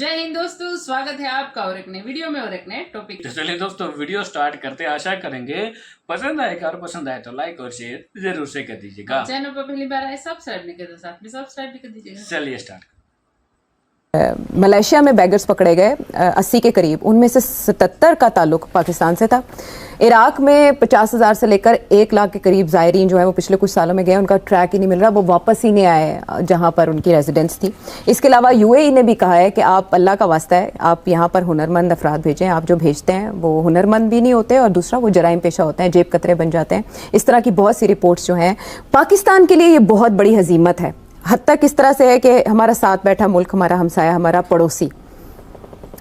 जय हिंद दोस्तों, स्वागत है आपका और एक नए वीडियो में और एक नए टॉपिक। तो चलिए दोस्तों वीडियो स्टार्ट करते हैं। आशा करेंगे पसंद आएगा और पसंद आए तो लाइक और शेयर जरूर से कर दीजिएगा। चैनल पर पहली बार आए सब्सक्राइब नहीं करते, साथ में सब्सक्राइब भी कर दीजिएगा। चलिए स्टार्ट। मलेशिया में बैगर्स पकड़े गए 80 के करीब, उनमें से 77 का ताल्लुक पाकिस्तान से था। इराक में 50,000 से लेकर 1 लाख के करीब ज़ायरीन जो है वो पिछले कुछ सालों में गए, उनका ट्रैक ही नहीं मिल रहा, वो वापस ही नहीं आए जहां पर उनकी रेजिडेंस थी। इसके अलावा यूएई ने भी कहा है कि आप अल्लाह का वास्ता है, आप यहाँ पर हुनरमंद अफराद भेजें, आप जो भेजते हैं वो हुनरमंद भी नहीं होते और दूसरा वो जराइम पेशा होते हैं, जेब कतरे बन जाते हैं। इस तरह की बहुत सी रिपोर्ट्स जो हैं, पाकिस्तान के लिए ये बहुत बड़ी हजीमत है। हद तक इस तरह से है कि हमारा साथ बैठा मुल्क, हमारा हमसाया, हमारा पड़ोसी,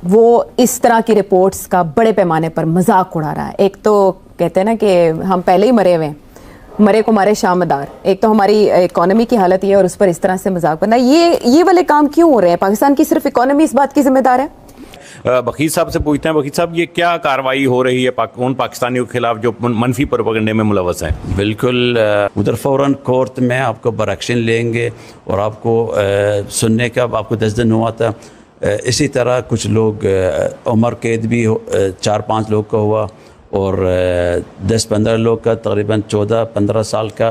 वो इस तरह की रिपोर्ट्स का बड़े पैमाने पर मजाक उड़ा रहा है। एक तो कहते हैं ना कि हम पहले ही मरे हुए हैं, मरे को मारे शामदार। एक तो हमारी इकोनॉमी की हालत ये है और उस पर इस तरह से मजाक बनना, ये वाले काम क्यों हो रहे हैं? पाकिस्तान की सिर्फ इकोनॉमी इस बात की जिम्मेदार है? वकील साहब से पूछते हैं, वकील साहब ये क्या कार्रवाई हो रही है उन पाकिस्तानियों के खिलाफ जो मनफी प्रोपेगेंडे में मुलव्वस हैं? बिल्कुल, उधर फ़ौरन कोर्ट में आपको बर एक्शन लेंगे और आपको सुनने का आपको 10 दिन हुआ था। इसी तरह कुछ लोग उम्र कैद भी 4-5 लोग का हुआ और 10-15 लोग का तकरीबन 14-15 साल का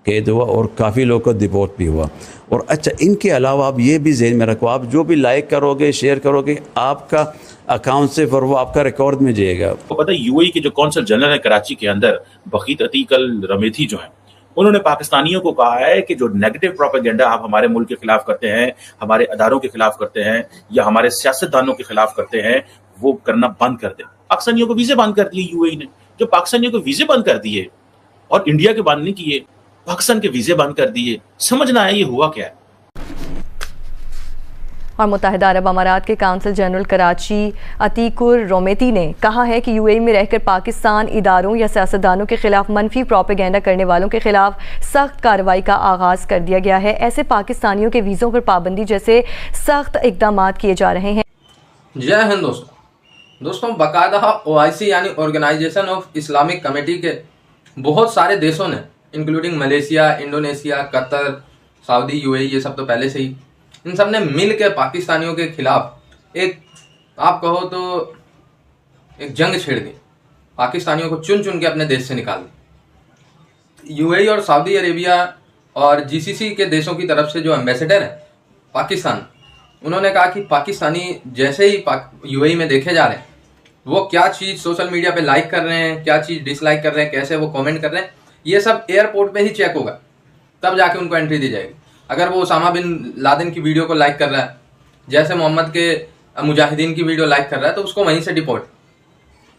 कैद हुआ और काफ़ी लोग को डिपोर्ट भी हुआ। और अच्छा, इनके अलावा आप ये भी ज़हन में रखो, आप जो भी लाइक करोगे, शेयर करोगे, आपका अकाउंट से फिर वो आपका रिकॉर्ड में जाएगा। तो पता है यूएई के जो कौंसल जनरल है कराची के अंदर, बखीत अतीक अल रमेथी जो हैं, उन्होंने पाकिस्तानियों को कहा है कि जो नेगेटिव प्रोपेगेंडा आप हमारे मुल्क के खिलाफ करते हैं, हमारे अदारों के खिलाफ करते हैं या हमारे सियासतदानों के खिलाफ करते हैं, वो करना बंद कर दें। पाकिस्तानियों को वीजे बंद कर दिए यूएई ने। जो पाकिस्तानियों को वीजे बंद कर दिए और इंडिया के बंद नहीं किए, पाकिस्तान के वीजे बंद कर दिए, समझना है ये हुआ क्या है। और मुत्तहिदा अरब अमारात के काउंसिल जनरल कराची अतीकुर रोमेती ने कहा है कि यूएई में रहकर पाकिस्तान इदारों या सियासतदानों के खिलाफ मनफी प्रोपेगेंडा करने वालों के खिलाफ सख्त कार्रवाई का आगाज़ कर दिया गया है। ऐसे पाकिस्तानियों के वीज़ों पर पाबंदी जैसे सख्त इकदाम किए जा रहे हैं। जय हिंद दोस्तों, बाकायदा ओआईसी यानी ऑर्गेनाइजेशन ऑफ इस्लामिक कमेटी के बहुत सारे देशों ने, including Malaysia, Indonesia, Qatar, Saudi, UAE, ये सब तो पहले से ही, इन सब ने मिल के पाकिस्तानियों के खिलाफ एक, आप कहो तो एक जंग छेड़ दी। पाकिस्तानियों को चुन चुन के अपने देश से निकाल दी। यूएई और सऊदी अरेबिया और जीसीसी के देशों की तरफ से जो एम्बेसडर है पाकिस्तान, उन्होंने कहा कि पाकिस्तानी जैसे ही यूएई में देखे जा रहे हैं, वो क्या चीज़ सोशल मीडिया पे लाइक कर रहे हैं, क्या चीज़ डिसलाइक कर रहे हैं, कैसे वो कमेंट कर रहे हैं, ये सब एयरपोर्ट पे ही चेक होगा, तब जाके उनको एंट्री दी जाएगी। अगर वो उसामा बिन लादेन की वीडियो को लाइक कर रहा है, जैसे मोहम्मद के मुजाहिदीन की वीडियो लाइक कर रहा है, तो उसको वहीं से डिपोर्ट,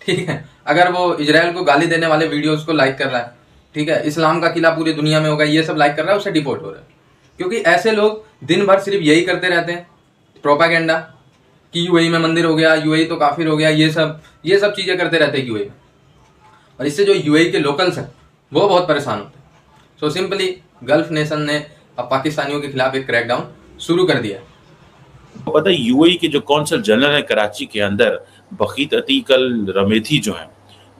ठीक है। अगर वो इजराइल को गाली देने वाले वीडियोस को लाइक कर रहा है, ठीक है, इस्लाम का किला पूरी दुनिया में होगा, ये सब लाइक कर रहा है, उससे डिपोर्ट हो रहा है। क्योंकि ऐसे लोग दिन भर सिर्फ यही करते रहते हैं, प्रोपागेंडा कि यूएई में मंदिर हो गया, यूएई तो काफिर हो गया, ये सब चीज़ें करते रहते हैं यूएई में। और इससे जो यूएई के लोकल्स हैं वो बहुत परेशान होते हैं। सो सिंपली गल्फ नेशन ने अब पाकिस्तानियों के खिलाफ एक क्रैकडाउन शुरू कर दिया। तो पता है यूएई के जो कौंसल जनरल है कराची के अंदर, बखीत अतीक अल रमेथी जो हैं,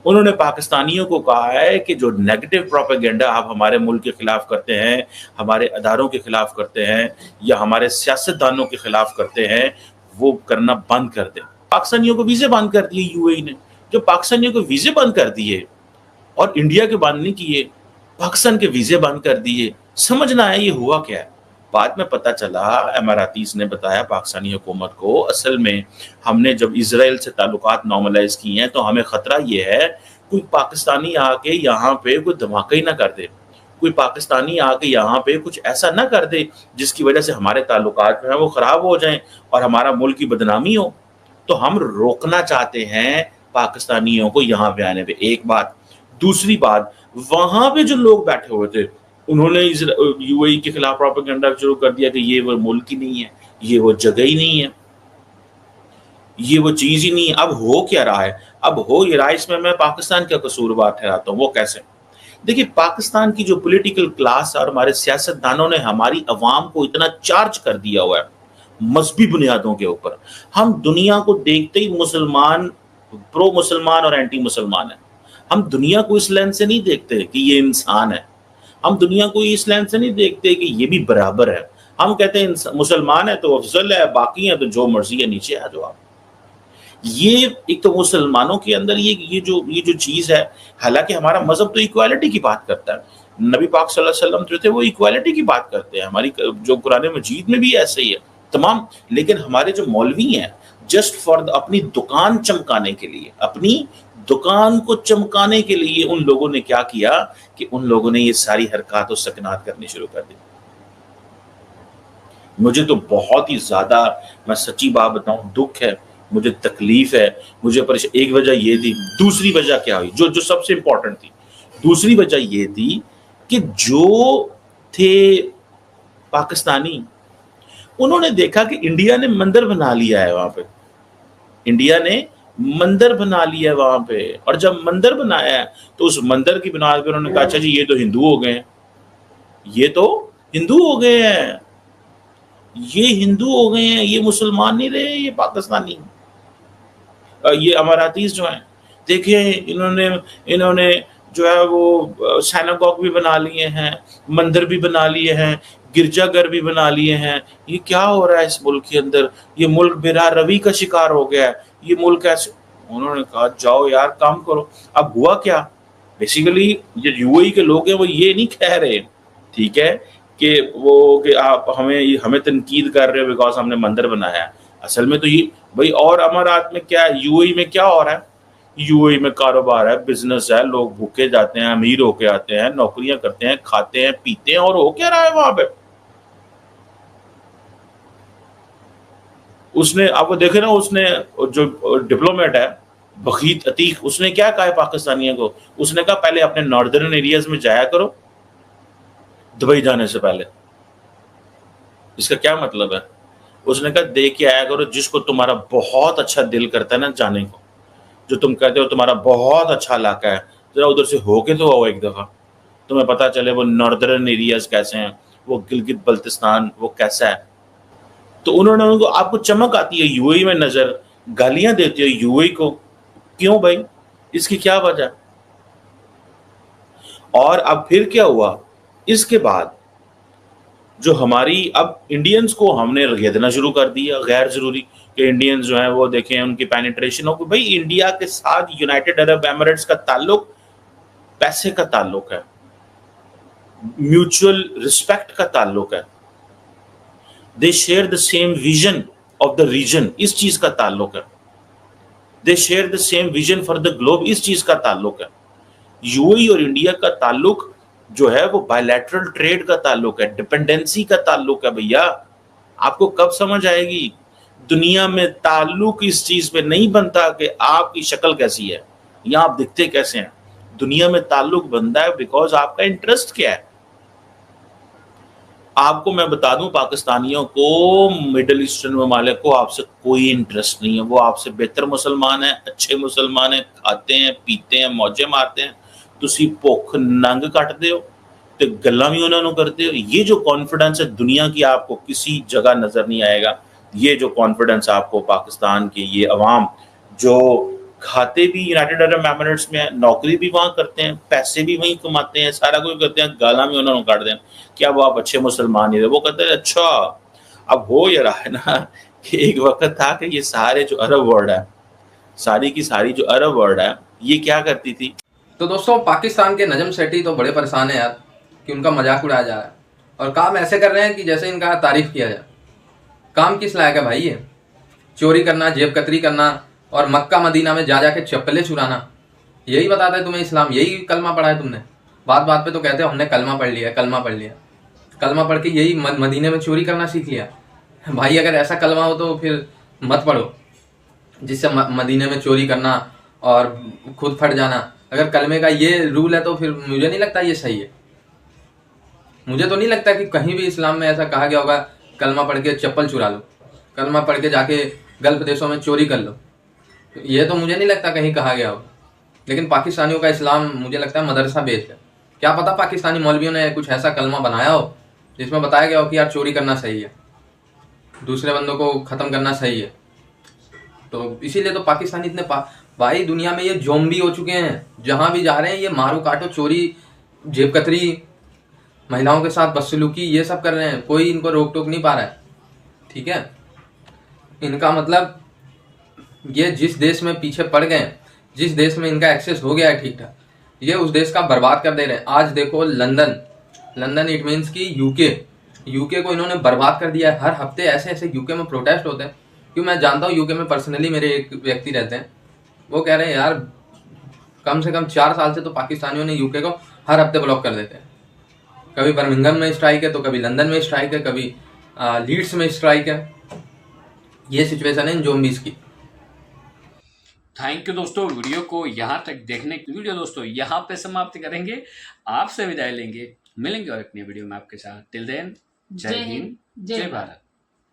उन्होंने पाकिस्तानियों को कहा है कि जो नेगेटिव प्रोपेगेंडा आप हमारे मुल्क के खिलाफ करते हैं, हमारे अदारों के खिलाफ करते हैं या हमारे सियासतदानों के खिलाफ करते हैं, वो करना बंद कर दें। पाकिस्तानियों को वीजे बंद कर दिए यूएई ने। जो पाकिस्तानियों को वीजे बंद कर दिए और इंडिया के बंद नहीं किए, पाकिस्तान के वीजे बंद कर दिए, समझना है ये हुआ क्या है। बाद में पता चला, अमारातीस ने बताया पाकिस्तानी हुकूमत को, असल में हमने जब इजराइल से ताल्लुकात नॉर्मलाइज किए हैं तो हमें ख़तरा ये है कोई पाकिस्तानी आके यहाँ पे कोई धमाका ही ना कर दे, कोई पाकिस्तानी आके यहाँ पे कुछ ऐसा ना कर दे जिसकी वजह से हमारे ताल्लुकात जो है वो ख़राब हो जाएं और हमारा मुल्क की बदनामी हो। तो हम रोकना चाहते हैं पाकिस्तानियों को यहाँ पे आने पे। एक बात। दूसरी बात, वहां पे जो लोग बैठे हुए थे, उन्होंने यूएई के खिलाफ प्रोपेगेंडा शुरू कर दिया कि ये वो मुल्क ही नहीं है, ये वो जगह ही नहीं है, ये वो चीज ही नहीं है। अब हो क्या रहा है? अब हो ये रहा है, इसमें मैं पाकिस्तान का कसूरवार ठहराता हूँ। वो कैसे? देखिए, पाकिस्तान की जो पॉलिटिकल क्लास और हमारे सियासतदानों ने हमारी अवाम को इतना चार्ज कर दिया हुआ है मजहबी बुनियादों के ऊपर। हम दुनिया को देखते ही मुसलमान, प्रो मुसलमान और एंटी मुसलमान है। हम दुनिया को इस लेंस से नहीं देखते कि ये इंसान है, हम दुनिया को इस लेंस से नहीं देखते कि ये भी बराबर है। ہم کہتے ہیں مسلمان ہے تو افضل ہے, باقی ہیں تو جو مرضی ہے نیچے آ جاؤ آپ. یہ ایک تو مسلمانوں کے اندر یہ جو چیز ہے, حالانکہ ہمارا مذہب تو ایکوالٹی کی بات کرتا ہے, نبی پاک صلی اللہ علیہ وسلم جو تھے وہ ایکوالٹی کی بات کرتے ہیں, ہماری جو قرآن مجید میں بھی ایسے ہی ہے تمام. لیکن ہمارے جو مولوی ہیں جسٹ فار اپنی دکان چمکانے کے لیے, اپنی دکان کو چمکانے کے لیے ان لوگوں نے کیا کیا کہ ان لوگوں نے یہ ساری حرکات و سکنات کرنی شروع کر دی. مجھے تو بہت ہی زیادہ, میں سچی بات بتاؤں, دکھ ہے, مجھے تکلیف ہے, مجھے پریشان. ایک وجہ یہ تھی, دوسری وجہ کیا ہوئی جو سب سے امپورٹنٹ تھی, دوسری وجہ یہ تھی کہ جو تھے پاکستانی انہوں نے دیکھا کہ انڈیا نے مندر بنا لیا ہے وہاں پہ, انڈیا نے مندر بنا لیا ہے وہاں پہ, اور جب مندر بنایا ہے تو اس مندر کی بنیاد پہ انہوں نے کہا اچھا جی یہ تو ہندو ہو گئے ہیں, یہ تو ہندو ہو گئے ہیں, یہ ہندو ہو گئے ہیں, یہ مسلمان نہیں رہے, یہ پاکستانی. یہ اماراتیز جو ہیں دیکھیں انہوں نے جو ہے وہ سیناگوگ بھی بنا لیے ہیں, مندر بھی بنا لیے ہیں, گرجا گھر بھی بنا لیے ہیں. یہ کیا ہو رہا ہے اس ملک کے اندر, یہ ملک بلا روی کا شکار ہو گیا ہے, یہ ملک ایسے. انہوں نے کہا جاؤ یار کام کرو. اب ہوا کیا, بیسیکلی جو یو اے کے لوگ ہیں وہ یہ نہیں کہہ رہے ٹھیک ہے کہ آپ ہمیں تنقید کر رہے ہو بیکاز ہم نے مندر بنایا ہے. اصل میں تو یہ بھائی, اور امارات میں کیا ہے, یو اے میں کیا ہو رہا ہے, یو اے میں کاروبار ہے, بزنس ہے, لوگ بھوکے جاتے ہیں, امیر ہو کے آتے ہیں, نوکریاں کرتے ہیں, کھاتے ہیں, پیتے ہیں, اور ہو کیا رہا ہے وہاں پہ. اس نے, آپ کو دیکھے نا, اس نے جو ڈپلومیٹ ہے بخیت عتیق, اس نے کیا کہا ہے پاکستانیوں کو, اس نے کہا پہلے اپنے ناردرن ایریاز میں جایا کرو دبئی جانے سے پہلے. اس کا کیا مطلب ہے, اس نے کہا دیکھ کے آیا کرو جس کو تمہارا بہت اچھا دل کرتا ہے نا جانے کو, جو تم کہتے ہو تمہارا بہت اچھا علاقہ ہے, ذرا ادھر سے ہو کے تو آؤ ایک دفعہ, تمہیں پتہ چلے وہ ناردرن ایریاز کیسے ہیں, وہ گلگت بلتستان وہ کیسا ہے. تو انہوں نے ان کو, آپ کو چمک آتی ہے یو اے میں نظر, گالیاں دیتے ہو یو اے کو, کیوں بھائی, اس کی کیا وجہ. اور اب پھر کیا ہوا, اس کے بعد جو ہماری اب انڈینز کو ہم نے ریدنا شروع کر دیا غیر ضروری, کہ انڈینز جو ہیں وہ دیکھیں ان کی پینیٹریشن ہو. بھائی انڈیا کے ساتھ یونائٹڈ عرب ایمریٹس کا تعلق پیسے کا تعلق ہے, میوچل رسپیکٹ کا تعلق ہے, they share the same vision of the region, اس چیز کا تعلق ہے, they share the same vision for the globe, اس چیز کا تعلق ہے. یو اے اور انڈیا کا تعلق جو ہے وہ بائیلیٹرل ٹریڈ کا تعلق ہے, ڈپینڈنسی کا تعلق ہے. بھیا آپ کو کب سمجھ آئے گی, دنیا میں تعلق اس چیز پہ نہیں بنتا کہ آپ کی شکل کیسی ہے یا آپ دکھتے کیسے ہیں. دنیا میں تعلق بنتا ہے بیکاز آپ کا انٹرسٹ کیا ہے. آپ کو میں بتا دوں, پاکستانیوں کو, مڈل ایسٹرن ممالک کو آپ سے کوئی انٹرسٹ نہیں ہے. وہ آپ سے بہتر مسلمان ہیں, اچھے مسلمان ہیں, کھاتے ہیں, پیتے ہیں, موجے مارتے ہیں. تسی بھوک ننگ کٹتے ہو تو گلاں بھی انہوں نے کرتے ہو. یہ جو کانفیڈنس ہے دنیا کی آپ کو کسی جگہ نظر نہیں آئے گا. یہ جو کانفیڈنس آپ کو پاکستان کے یہ عوام جو کھاتے بھی یونائٹڈ عرب ایمریٹس میں ہیں, نوکری بھی وہاں کرتے ہیں, پیسے بھی وہیں کماتے ہیں, سارا کچھ کرتے ہیں, گالاں بھی انہوں نے کاٹ دیں کیا وہ آپ اچھے مسلمان نہیں رہے. وہ کہتے ہیں اچھا اب ہو یہ رہا ہے نا کہ ایک وقت تھا کہ یہ سارے جو عرب ورلڈ ہے, ساری کی ساری جو عرب ورلڈ ہے, یہ کیا کرتی تھی. تو دوستوں پاکستان کے نجم سیٹھی تو بڑے پریشان ہیں یار کہ ان کا مذاق اڑایا جا رہا ہے اور کام ایسے کر رہے ہیں کہ جیسے ان کا تعریف کیا جائے. کام کس لائق ہے بھائی, یہ چوری کرنا, جیب کتری کرنا اور مکہ مدینہ میں جا کے چپلیں چرانا, یہی بتاتا ہے تمہیں اسلام, یہی کلمہ پڑھا ہے تم نے. بات بات پہ تو کہتے ہو ہم نے کلمہ پڑھ لیا, کلمہ پڑھ لیا, کلمہ پڑھ کے یہی مدینے میں چوری کرنا سیکھ لیا. بھائی اگر ایسا کلمہ ہو تو پھر مت پڑھو جس سے مدینے میں چوری کرنا اور خود پھٹ جانا. اگر کلمے کا یہ رول ہے تو پھر مجھے نہیں لگتا یہ صحیح ہے. مجھے تو نہیں لگتا کہ کہیں بھی اسلام میں ایسا کہا گیا ہوگا کلمہ پڑھ کے چپل چرا لو, کلمہ پڑھ کے جا کے گلف دیشوں میں چوری کر لو. یہ تو مجھے نہیں لگتا کہیں کہا گیا ہو. لیکن پاکستانیوں کا اسلام مجھے لگتا ہے مدرسہ بیس ہے. کیا پتہ پاکستانی مولویوں نے کچھ ایسا کلمہ بنایا ہو جس میں بتایا گیا ہو کہ یار چوری کرنا صحیح ہے, دوسرے بندوں کو ختم کرنا صحیح ہے. تو اسی لیے تو پاکستانی اتنے بھائی دنیا میں یہ زومبی ہو چکے ہیں, جہاں بھی جا رہے ہیں یہ مارو کاٹو, چوری, جیب کتری, महिलाओं के साथ बदसलूकी ये सब कर रहे हैं, कोई इनको रोक टोक नहीं पा रहा है। ठीक है, इनका मतलब ये जिस देश में पीछे पड़ गए, जिस देश में इनका एक्सेस हो गया है ठीक ठाक, ये उस देश का बर्बाद कर दे रहे हैं। आज देखो लंदन इट मीन्स की यूके को इन्होंने बर्बाद कर दिया है। हर हफ्ते ऐसे ऐसे यूके में प्रोटेस्ट होते हैं, क्योंकि मैं जानता हूँ यूके में पर्सनली मेरे एक व्यक्ति रहते हैं, वो कह रहे हैं यार कम से कम 4 साल से तो पाकिस्तानियों ने यूके को हर हफ्ते ब्लॉक कर देते हैं। कभी बर्मिंघम में स्ट्राइक है, तो कभी लंदन में स्ट्राइक है, कभी लीड्स में स्ट्राइक है। ये सिचुएशन है इन ज़ोंबीज की। थैंक यू दोस्तों, वीडियो को यहाँ तक देखने की। वीडियो दोस्तों यहाँ पे समाप्त करेंगे, आपसे विदाई लेंगे, मिलेंगे और एक नई वीडियो में आपके साथ। टिल देन, जय हिंद, जय भारत।